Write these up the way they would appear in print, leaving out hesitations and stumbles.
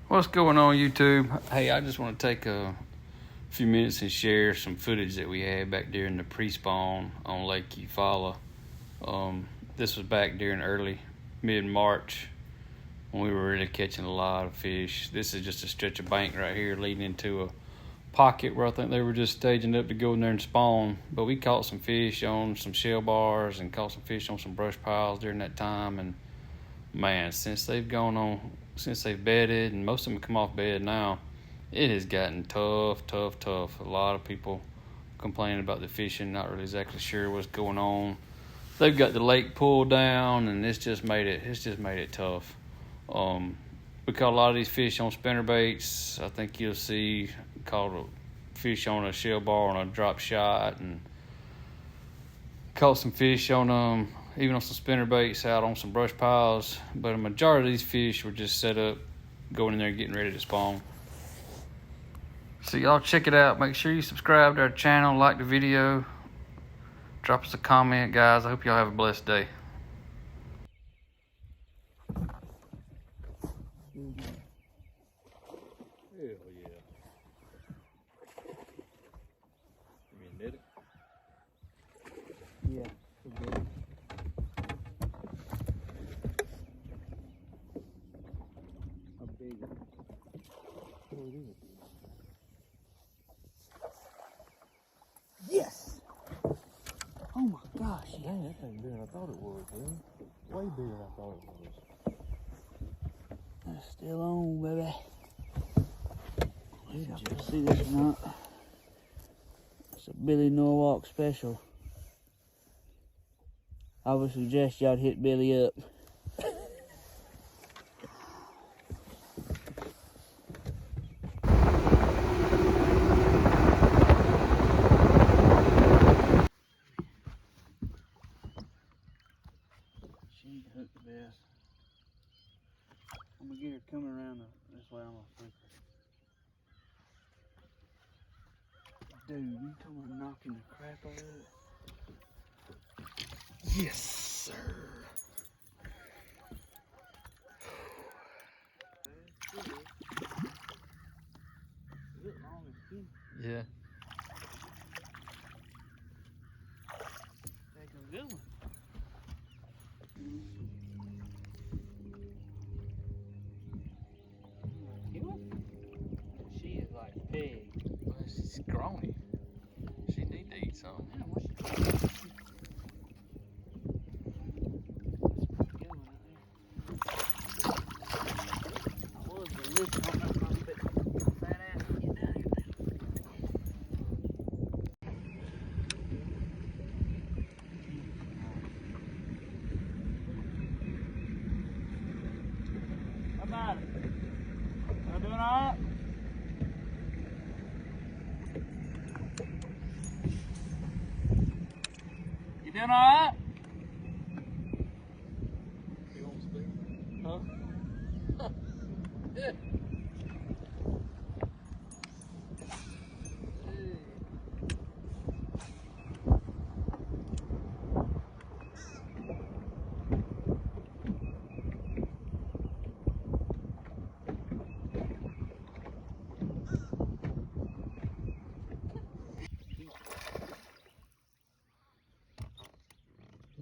What's going on, YouTube? Hey, I just want to take a few minutes and share some footage that we had back during the pre-spawn on Lake Eufaula. This was back during early mid-March when we were really catching a lot of fish. This is just a stretch of bank right here leading into a pocket where I think they were just staging up to go in there and spawn. But we caught some fish on some shell bars and caught some fish on some brush piles during that time. And man, since they've bedded, and most of them come off bed now, it has gotten tough. A lot of people complaining about the fishing, not really exactly sure what's going on. They've got the lake pulled down, and it's just made it tough. We caught a lot of these fish on spinner baits. I think you'll see caught a fish on a shell bar on a drop shot, and caught some fish on even on some spinner baits out on some brush piles. But a majority of these fish were just set up, going in there getting ready to spawn. So y'all check it out. Make sure you subscribe to our channel, like the video, drop us a comment, guys. I hope y'all have a blessed day. Hell yeah. You mean knit it? Yeah. A big one. What is it? Yes! Oh my gosh, yeah. Dang, that thing bigger than I thought it was, man. Way bigger than I thought it was. It's still on, baby. Let's see if you see this or not. It's a Billy Norwalk special. I would suggest y'all hit Billy up. She ain't hooked the best. I'm gonna get her coming around this way. I'm gonna flip her. Dude, you talking about knocking the crap out of it? Yes, sir. Is it long as feet? Yeah. Take a good one. She is like big. Well, she's scrawny. She need to eat something. Man, what's she doing? That's a pretty good one right there. I was looking on that little bit fat ass to get down here. How about it? Y'all doing alright? You doing alright? You won't speak? Huh? Yeah.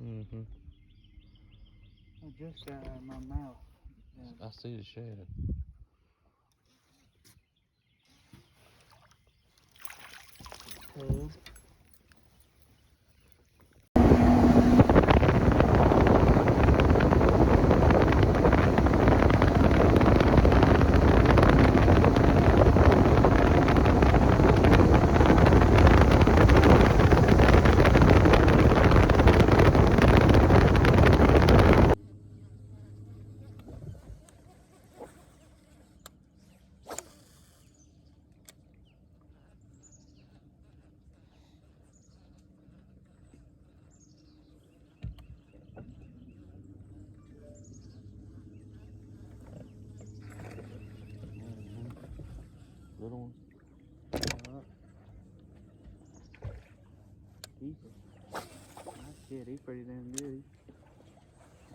Mm-hmm. I just got out of my mouth. I see the shadow. Tail. Little one. Shit, he's pretty damn good.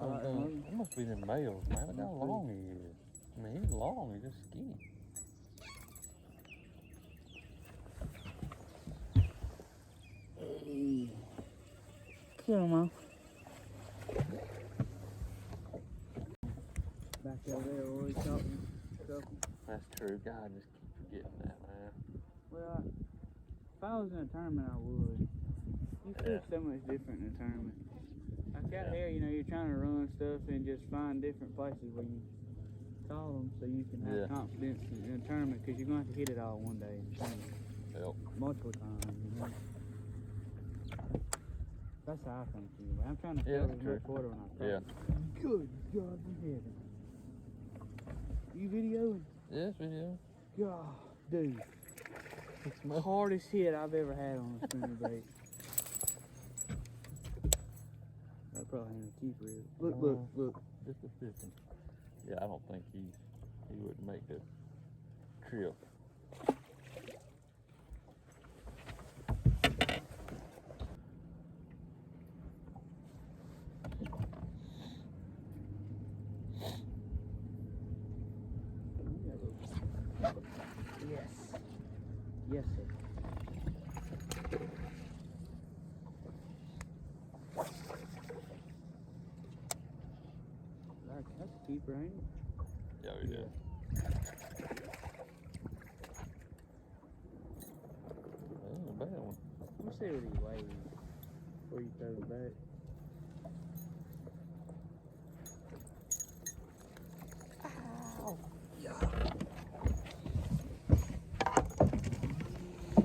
That must be them males, man. Look how long he is. I mean, he's long, he's just skinny. Hey. Kill him off. Back over there, always talking. That's true. God, I just keep forgetting that, man. Well, if I was in a tournament, I would. You feel so much different in a tournament. Like out here, you know, you're trying to run stuff and just find different places where you call them so you can have confidence in a tournament, because you're going to have to hit it all one day in a tournament. Yep. Multiple times, you know. That's how I think anyway. I'm trying to fill as much water when I practice. Yeah. Good God in heaven. You videoing? Yes, video. God, dude. It's the hardest hit I've ever had on a spinnerbait. That probably ain't a keeper. Look. Just a fishing. Yeah, I don't think he wouldn't make the trip. Yes. Yes, sir. That's a keeper, ain't it? Yeah, we did. That ain't a bad one. Let's see what he weighs before you throw it back. Ow! Yeah.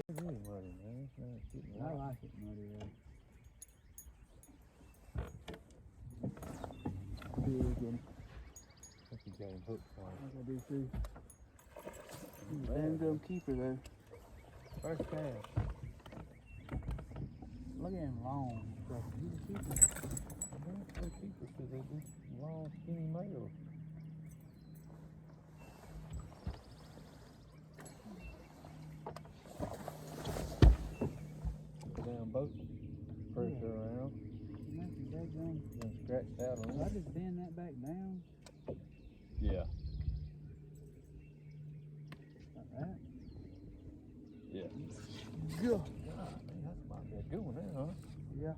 It's really muddy, man. It's not getting I wet. like it muddy though. Big one. I think he got him hooked on I think I do too. He's a damn good keeper though. First cast. Look at him long. He's a keeper. They're keepers because they're just long, skinny males. Down both pressure around. Then scratched out on I it. just bend that back down Yeah. like that. Yeah. God, Man, that's might be a good one there, huh? yeah.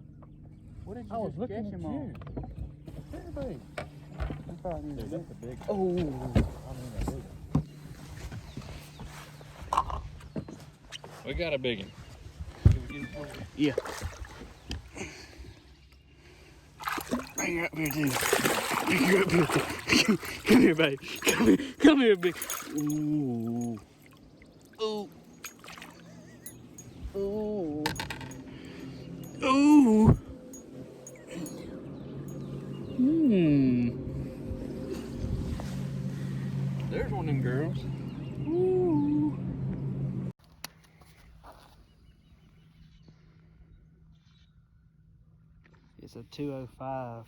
What did you I was just looking catch at him on? you. Everybody. I thought he was Dude, that's a big one. Oh, I mean, a big one. We got a big one. yeah. Bring her up here, dude. Bring her up here. Come here, babe. Come here, big. Ooh. Ooh. Ooh. Ooh. There's one of them girls. Ooh. It's a 205.